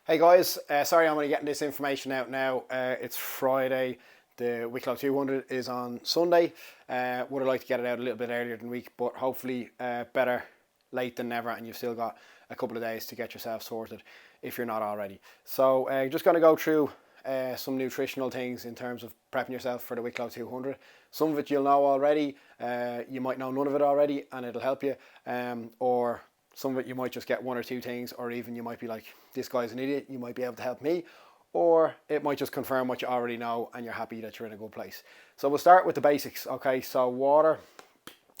Hey guys, sorry I'm only getting this information out now. It's Friday. The Wicklow 200 is on Sunday. Would have liked to get it out a little bit earlier than week, but hopefully better late than never, and you've still got a couple of days to get yourself sorted if you're not already. So just going to go through some nutritional things in terms of prepping yourself for the Wicklow 200. Some of it you'll know already. You might know none of it already, and it'll help you. Or some of it you might just get one or two things, or even you might be like, this guy's an idiot, you might be able to help me. Or it might just confirm what you already know and you're happy that you're in a good place. So we'll start with the basics. Okay, so water.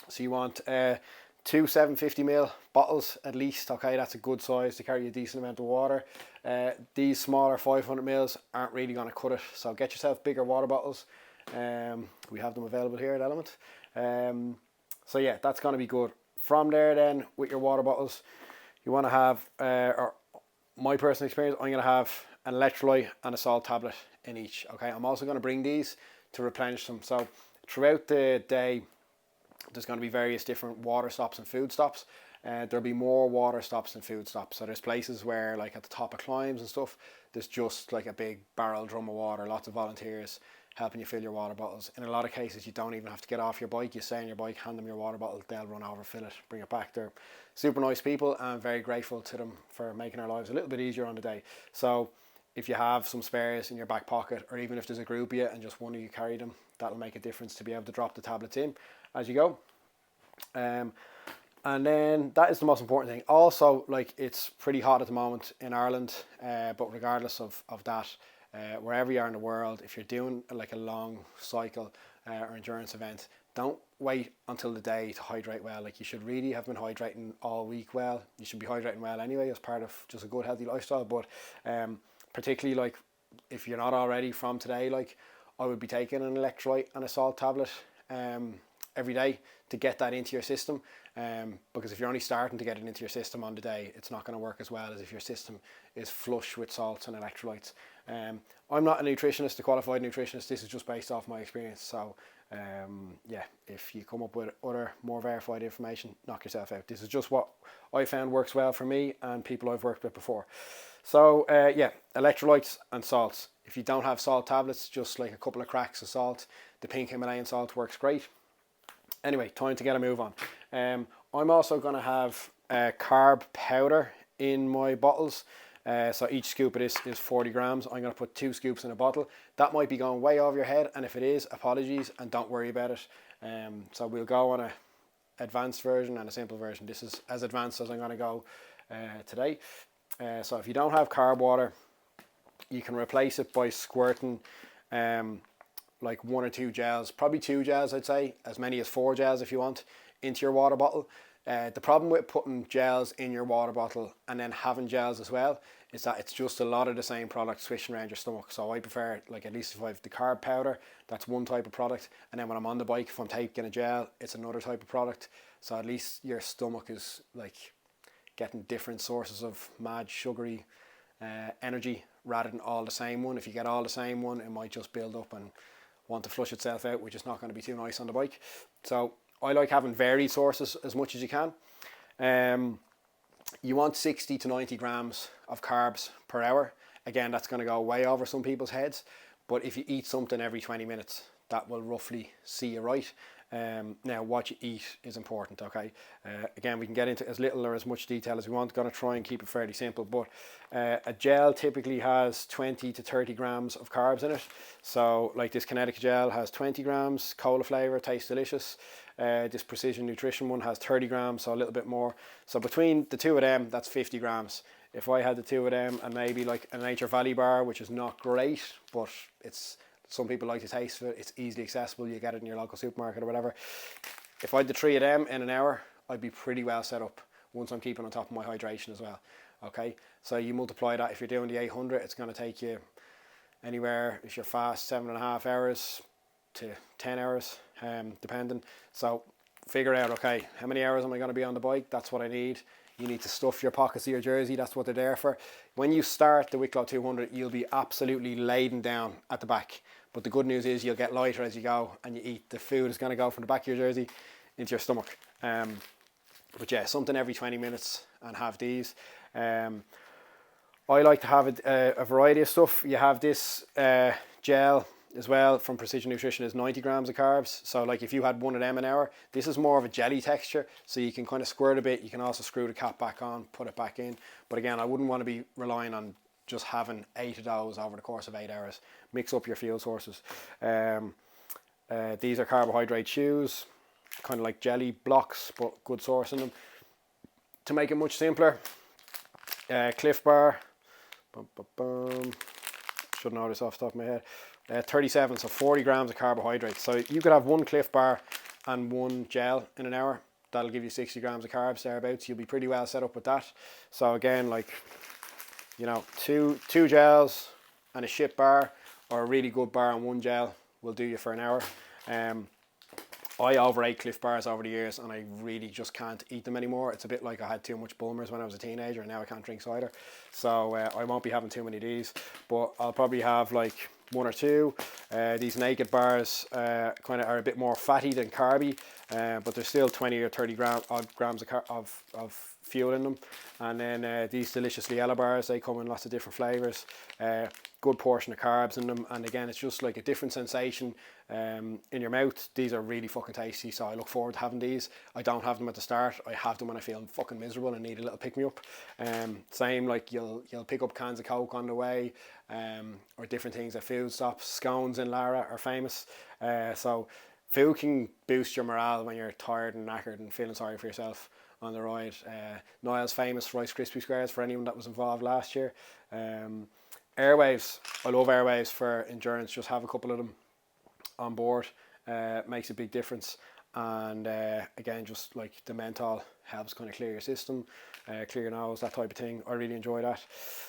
So you want two 750ml bottles at least. Okay, that's a good size to carry a decent amount of water. These smaller 500mls aren't really going to cut it, so get yourself bigger water bottles. We have them available here at Element. So yeah, that's going to be good. From there then, with your water bottles, you want to have, or my personal experience, I'm going to have an electrolyte and a salt tablet in each. Okay, I'm also going to bring these to replenish them. So throughout the day, there's going to be various different water stops and food stops. There'll be more water stops than food stops. So there's places where, like at the top of climbs and stuff, there's just like a big barrel drum of water, lots of volunteers helping you fill your water bottles. In a lot of cases, you don't even have to get off your bike. You stay on your bike, hand them your water bottle, they'll run over, fill it, bring it back. They're super nice people, and I'm very grateful to them for making our lives a little bit easier on the day. So if you have some spares in your back pocket, or even if there's a group of you and just one of you carry them, that'll make a difference to be able to drop the tablets in as you go. And then that is the most important thing. Also, like, it's pretty hot at the moment in Ireland, but regardless of that, wherever you are in the world, if you're doing like a long cycle or endurance event, don't wait until the day to hydrate well. Like, you should really have been hydrating all week well. You should be hydrating well anyway as part of just a good healthy lifestyle, but particularly like if you're not already from today, like I would be taking an electrolyte and a salt tablet every day to get that into your system, because if you're only starting to get it into your system on the day, it's not going to work as well as if your system is flush with salts and electrolytes. I'm not a nutritionist, a qualified nutritionist. This is just based off my experience. So yeah, if you come up with other more verified information, knock yourself out. This is just what I found works well for me and people I've worked with before. So yeah, electrolytes and salts. If you don't have salt tablets, just like a couple of cracks of salt. The pink Himalayan salt works great. Anyway, time to get a move on. I'm also going to have carb powder in my bottles. So each scoop of this is 40 grams. I'm going to put 2 scoops in a bottle. That might be going way over your head, and if it is, apologies, and don't worry about it. So we'll go on a advanced version and a simple version. This is as advanced as I'm going to go today. So if you don't have carb water, you can replace it by squirting like 1 or 2 gels, probably 2 gels I'd say, as many as 4 gels if you want, into your water bottle. The problem with putting gels in your water bottle and then having gels as well is that it's just a lot of the same product swishing around your stomach. So I prefer, like, at least if I have the carb powder, that's one type of product, and then when I'm on the bike, if I'm taking a gel, it's another type of product. So at least your stomach is like getting different sources of mad sugary energy rather than all the same one. If you get all the same one, it might just build up and want to flush itself out, which is not going to be too nice on the bike. So I like having varied sources as much as you can. You want 60 to 90 grams of carbs per hour. Again, that's going to go way over some people's heads, but if you eat something every 20 minutes, that will roughly see you right. Now, what you eat is important, okay? Again, we can get into as little or as much detail as we want. Going to try and keep it fairly simple, but a gel typically has 20 to 30 grams of carbs in it. So like this Kinetic gel has 20 grams, cola flavor, tastes delicious. This Precision Nutrition one has 30 grams, so a little bit more. So between the two of them, that's 50 grams. If I had the two of them and maybe like a Nature Valley bar, which is not great, but it's, some people like the taste of it, it's easily accessible, you get it in your local supermarket or whatever. If I had the 3 of them in an hour, I'd be pretty well set up once I'm keeping on top of my hydration as well. Okay, so you multiply that, if you're doing the 800, it's going to take you anywhere, if you're fast, 7.5 hours to 10 hours, depending. So figure out, okay, how many hours am I going to be on the bike? That's what I need. You need to stuff your pockets of your jersey. That's what they're there for. When you start the Wicklow 200, you'll be absolutely laden down at the back. But the good news is you'll get lighter as you go and you eat. The food is going to go from the back of your jersey into your stomach. But yeah, something every 20 minutes and have these. I like to have a variety of stuff. You have this gel as well from Precision Nutrition, is 90 grams of carbs. So like if you had one of them an hour, this is more of a jelly texture, so you can kind of squirt a bit. You can also screw the cap back on, put it back in. But again, I wouldn't want to be relying on just having 8 of those over the course of 8 hours. Mix up your fuel sources. These are carbohydrate chews, kind of like jelly blocks, but good source in them. To make it much simpler, Cliff Bar, should know this off the top of my head, 37, so 40 grams of carbohydrates. So you could have one Cliff Bar and one gel in an hour. That'll give you 60 grams of carbs thereabouts. You'll be pretty well set up with that. So again, like, you know, two gels and a shit bar, or a really good bar and one gel will do you for an hour. I overate Cliff Bars over the years, and I really just can't eat them anymore. It's a bit like I had too much Bulmers when I was a teenager, and now I can't drink cider. So I won't be having too many of these, but I'll probably have like 1 or 2. These Naked bars kind of are a bit more fatty than carby, but there's still 20 or 30 grams of fuel in them. And then these Delicious Liella bars, they come in lots of different flavors. Good portion of carbs in them, and again, it's just like a different sensation in your mouth. These are really fucking tasty, so I look forward to having these. I don't have them at the start. I have them when I feel fucking miserable and need a little pick me up. Same, like you'll pick up cans of Coke on the way, or different things at food stops. Scones in Lara are famous. So food can boost your morale when you're tired and knackered and feeling sorry for yourself on the ride. Niall's famous Rice Krispie squares for anyone that was involved last year. Airwaves, I love Airwaves for endurance. Just have a couple of them on board, makes a big difference. And again, just like the menthol helps kind of clear your system, clear your nose, that type of thing. I really enjoy that.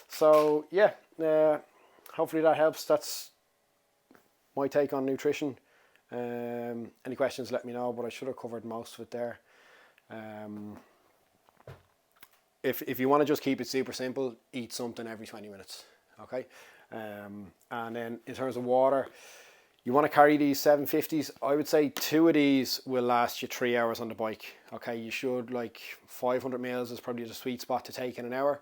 So yeah, hopefully that helps. That's my take on nutrition. Any questions, let me know, but I should have covered most of it there. If you want to just keep it super simple, eat something every 20 minutes. Okay, and then in terms of water, you want to carry these 750s. I would say 2 of these will last you 3 hours on the bike. Okay, you should, like 500 mils is probably the sweet spot to take in an hour.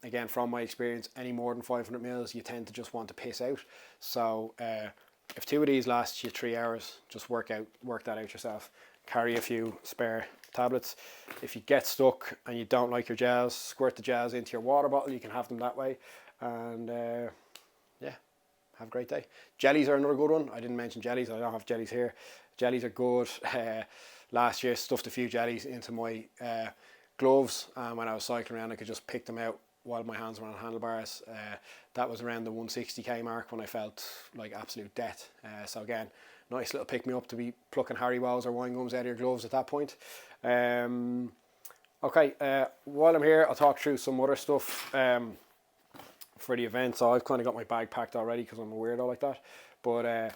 Again, from my experience, any more than 500 mils, you tend to just want to piss out. So if 2 of these last you 3 hours, just work that out yourself. Carry a few spare tablets. If you get stuck and you don't like your gels, squirt the gels into your water bottle. You can have them that way. And yeah, have a great day. Jellies are another good one. I didn't mention jellies. I don't have jellies here. Jellies are good. Last year, stuffed a few jellies into my gloves, and when I was cycling around, I could just pick them out while my hands were on handlebars. That was around the 160k mark when I felt like absolute death. So again, nice little pick me up to be plucking Haribo's or wine gums out of your gloves at that point. Okay, while I'm here, I'll talk through some other stuff for the event. So I've kind of got my bag packed already because I'm a weirdo like that. But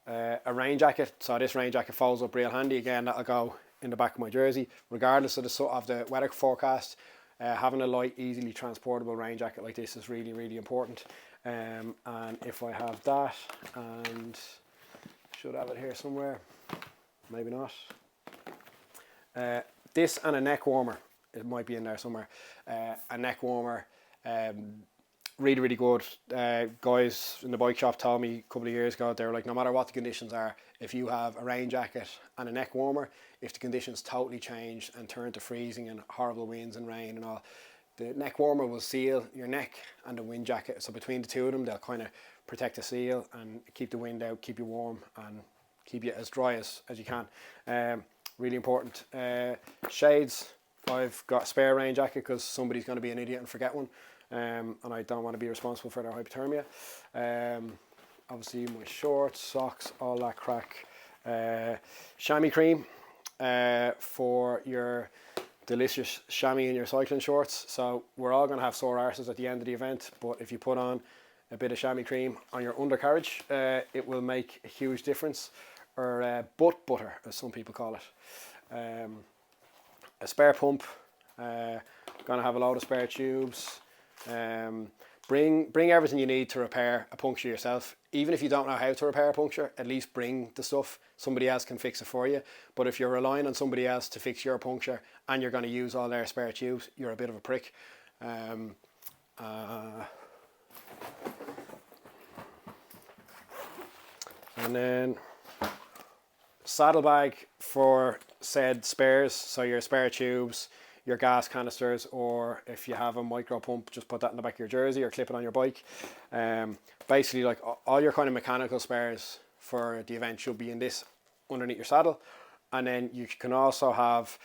a rain jacket. So this rain jacket folds up real handy. Again, that'll go in the back of my jersey, regardless of the weather forecast. Having a light, easily transportable rain jacket like this is really, really important. And if I have that, and should have it here somewhere, maybe not. This and a neck warmer. It might be in there somewhere. A neck warmer. Really, really good. Guys in the bike shop told me a couple of years ago, they were like, no matter what the conditions are, if you have a rain jacket and a neck warmer, if the conditions totally change and turn to freezing and horrible winds and rain and all, the neck warmer will seal your neck and the wind jacket. So between the two of them, they'll kind of protect the seal and keep the wind out, keep you warm, and keep you as dry as you can. Really important. Shades. I've got a spare rain jacket because somebody's going to be an idiot and forget one. And I don't want to be responsible for their hypothermia. Obviously my shorts, socks, all that crack. Chamois cream for your delicious chamois in your cycling shorts. So we're all going to have sore arses at the end of the event, but if you put on a bit of chamois cream on your undercarriage, it will make a huge difference. Or butt butter, as some people call it. A spare pump. Gonna have a load of spare tubes. Bring everything you need to repair a puncture yourself. Even if you don't know how to repair a puncture, at least bring the stuff. Somebody else can fix it for you. But if you're relying on somebody else to fix your puncture and you're going to use all their spare tubes, you're a bit of a prick. And then saddlebag for said spares, so your spare tubes, your gas canisters, or if you have a micro pump, just put that in the back of your jersey or clip it on your bike. Basically, like all your kind of mechanical spares for the event should be in this underneath your saddle. And then you can also have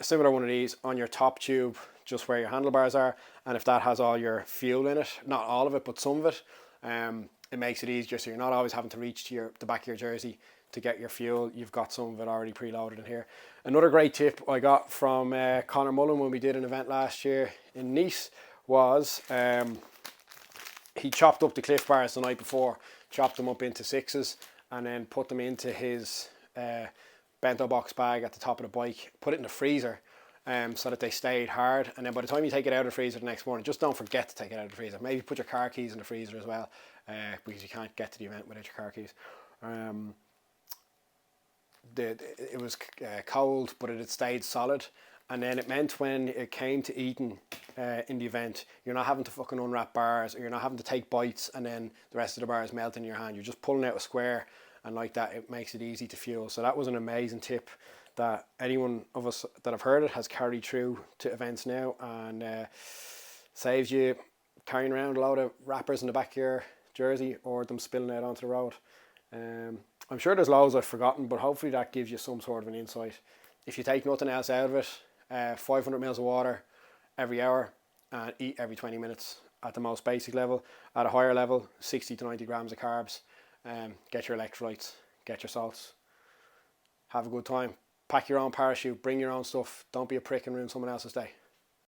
a similar one of these on your top tube, just where your handlebars are. And if that has all your fuel in it, not all of it, but some of it, it makes it easier, so you're not always having to reach to the back of your jersey to get your fuel. You've got some of it already preloaded in here. Another great tip I got from Connor Mullen when we did an event last year in Nice was he chopped up the Cliff Bars the night before, chopped them up into sixes, and then put them into his bento box bag at the top of the bike, put it in the freezer so that they stayed hard. And then by the time you take it out of the freezer the next morning, just don't forget to take it out of the freezer. Maybe put your car keys in the freezer as well, because you can't get to the event without your car keys. It was cold, but it had stayed solid, and then it meant when it came to eating in the event, you're not having to fucking unwrap bars, or you're not having to take bites and then the rest of the bars melt in your hand. You're just pulling out a square, and like that, it makes it easy to fuel. So that was an amazing tip that anyone of us that have heard it has carried through to events now, and saves you carrying around a load of wrappers in the back of your jersey or them spilling out onto the road. I'm sure there's loads I've forgotten, but hopefully that gives you some sort of an insight. If you take nothing else out of it, 500 mils of water every hour and eat every 20 minutes at the most basic level. At a higher level, 60 to 90 grams of carbs. Get your electrolytes, get your salts. Have a good time. Pack your own parachute, bring your own stuff. Don't be a prick and ruin someone else's day.